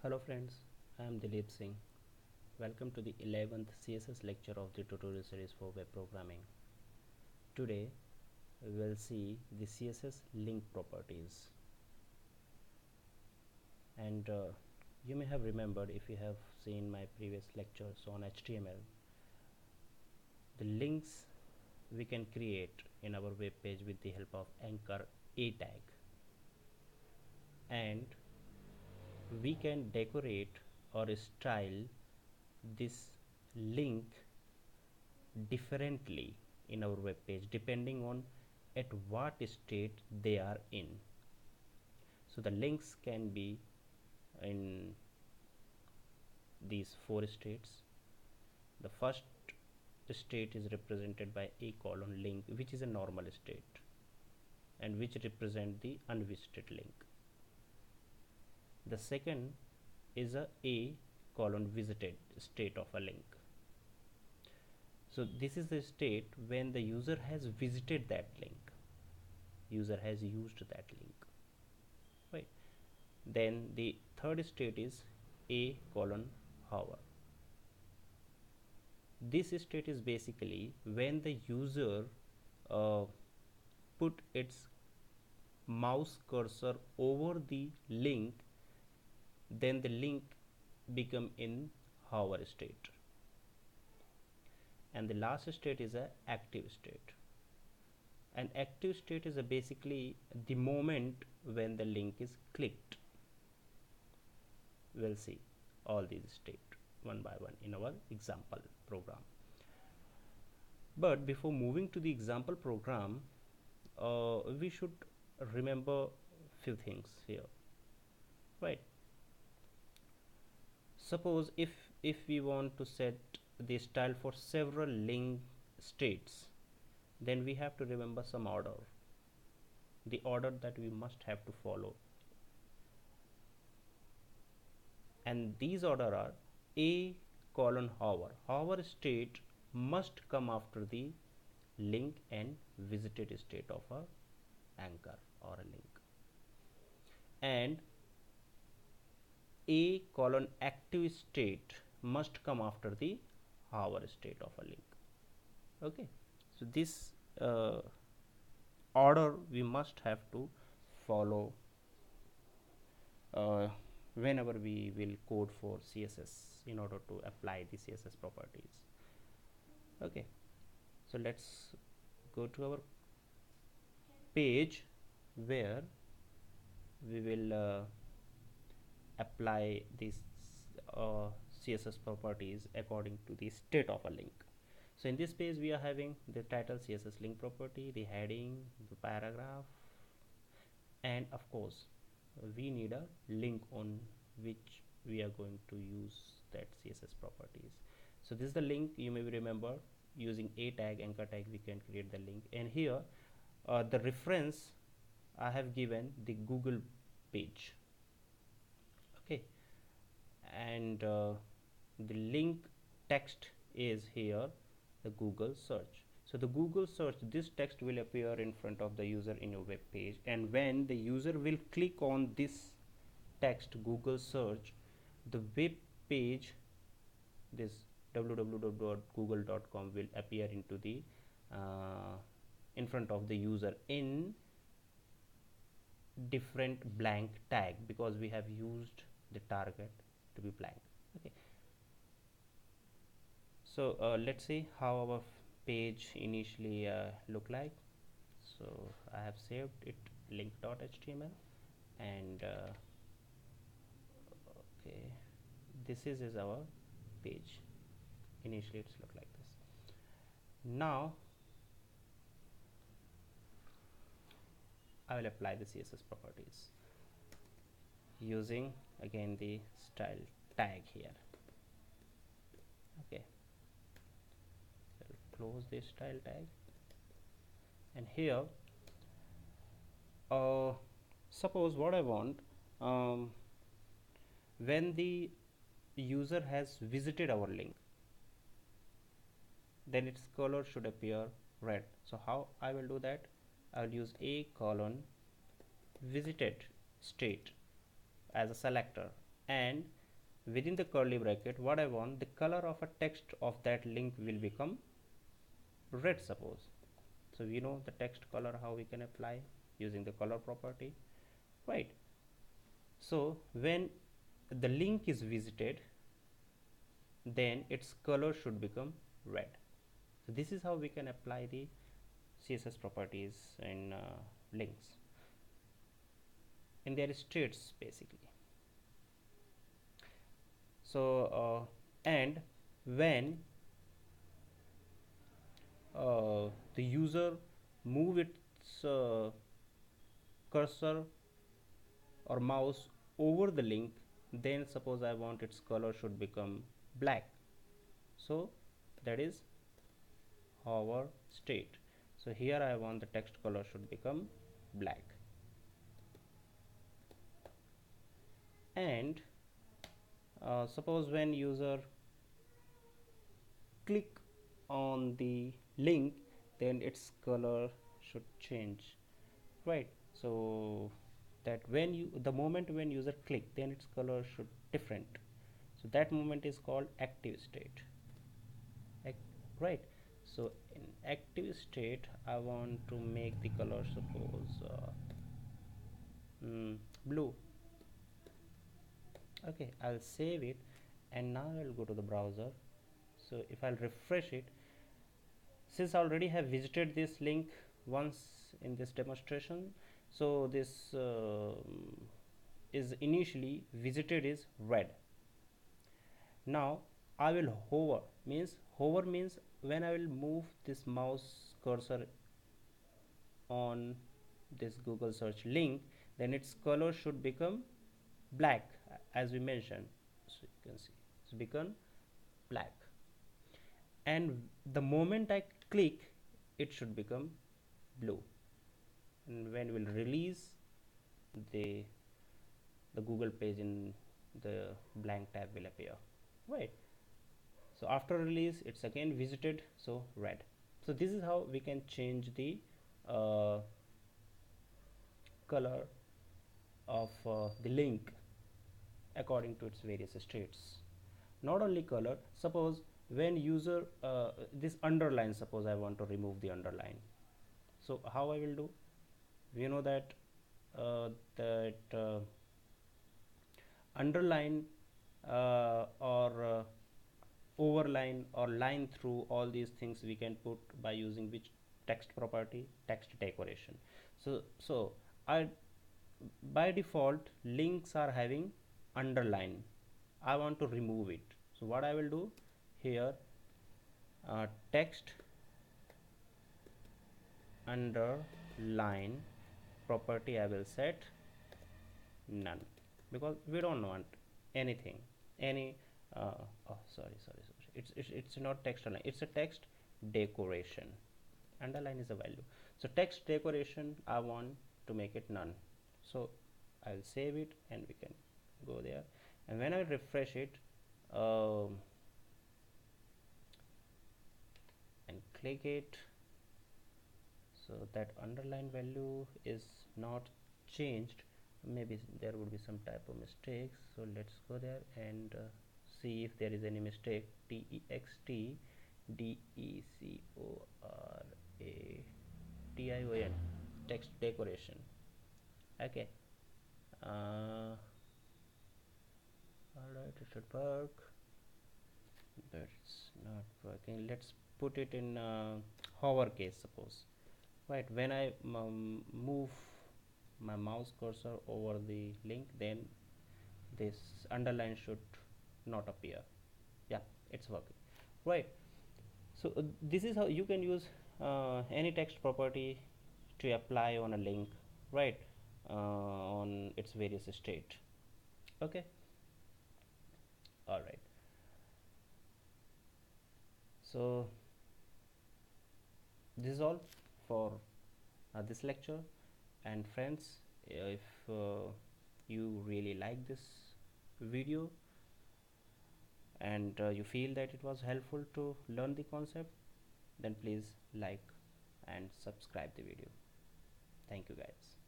Hello friends, I am Dilip Singh. Welcome to the 11th CSS lecture of the tutorial series for web programming. Today we will see the CSS link properties. And you may have remembered, if you have seen my previous lectures on HTML, the links we can create in our web page with the help of anchor a tag, and we can decorate or style this link differently in our web page depending on at what state they are in. So the links can be in these four states. The first state is represented by a colon link, which is a normal state and which represent the unvisited link. The second is a colon visited state of a link. So this is the state when the user has visited that link, user has used that link, right? Then the third state is a colon hover. This state is basically when the user put its mouse cursor over the link, then the link become in hover state. And the last state is a active state. An active state is basically the moment when the link is clicked. We'll see all these states one by one in our example program. But before moving to the example program, we should remember few things here, right? Suppose if we want to set the style for several link states, then we have to remember some order, the order that we must have to follow, and these order are a colon hover state must come after the link and visited state of a anchor or a link, and a colon active state must come after the hover state of a link. Okay, so this order we must have to follow whenever we will code for CSS in order to apply the CSS properties. Okay, so let's go to our page where we will apply these CSS properties according to the state of a link. So in this page we are having the title CSS link property, the heading, the paragraph, and of course we need a link on which we are going to use that CSS properties. So this is the link. You may remember, using a tag, anchor tag, we can create the link, and here the reference I have given the Google page. Okay, and the link text is here the Google search. So the Google search, this text will appear in front of the user in your web page, and when the user will click on this text Google search, the web page, this www.google.com, will appear into the in front of the user in different blank tag, because we have used the target to be blank. Okay, so let's see how our page initially look like. So I have saved it link.html, and okay, this is our page. Initially it's look like this. Now I will apply the CSS properties using again the style tag here. Okay, I'll close this style tag, and here suppose what I want, when the user has visited our link, then its color should appear red. So how I will do that? I will use a colon visited state as a selector, and within the curly bracket what I want, the color of a text of that link will become red, suppose. So we know the text color, how we can apply using the color property, right? So when the link is visited, then its color should become red. So this is how we can apply the CSS properties in links in their states basically. So and when the user move its cursor or mouse over the link, then suppose I want its color should become black. So that is hover state. So here I want the text color should become black. And suppose when user click on the link, then its color should change, right? So that when you, the moment when user click, then its color should different. So that moment is called active state, right? So in active state I want to make the color, suppose blue. Okay, I'll save it, and now I'll go to the browser. So if I'll refresh it, since I already have visited this link once in this demonstration, so this is initially visited is red. Now I will hover means when I will move this mouse cursor on this Google search link, then its color should become black, as we mentioned. So you can see it's become black, and the moment I click, it should become blue. And when we'll release the Google page, in the blank tab will appear, right? So after release, it's again visited, so red. So this is how we can change the color of the link according to its various states. Not only color, suppose when user this underline, suppose I want to remove the underline. So how I will do? We know that underline or overline or line through, all these things we can put by using which text property? Text decoration. So I, by default links are having underline. I want to remove it. So what I will do here, text underline property I will set none, because we don't want anything, any oh sorry, it's not text align, it's a text decoration. Underline is a value, so text decoration I want to make it none. So I'll save it and we can go there, and when I refresh it and click it, so that underline value is not changed. Maybe there would be some type of mistakes, so let's go there and see if there is any mistake. text decoration, text decoration. Okay, alright, it should work, but it's not working. Let's put it in hover case, suppose, right? When I move my mouse cursor over the link, then this underline should not appear. Yeah, it's working, right? So this is how you can use any text property to apply on a link, right? On its various state. Okay, all right. So this is all for this lecture, and friends, if you really like this video and you feel that it was helpful to learn the concept, then please like and subscribe the video. Thank you guys.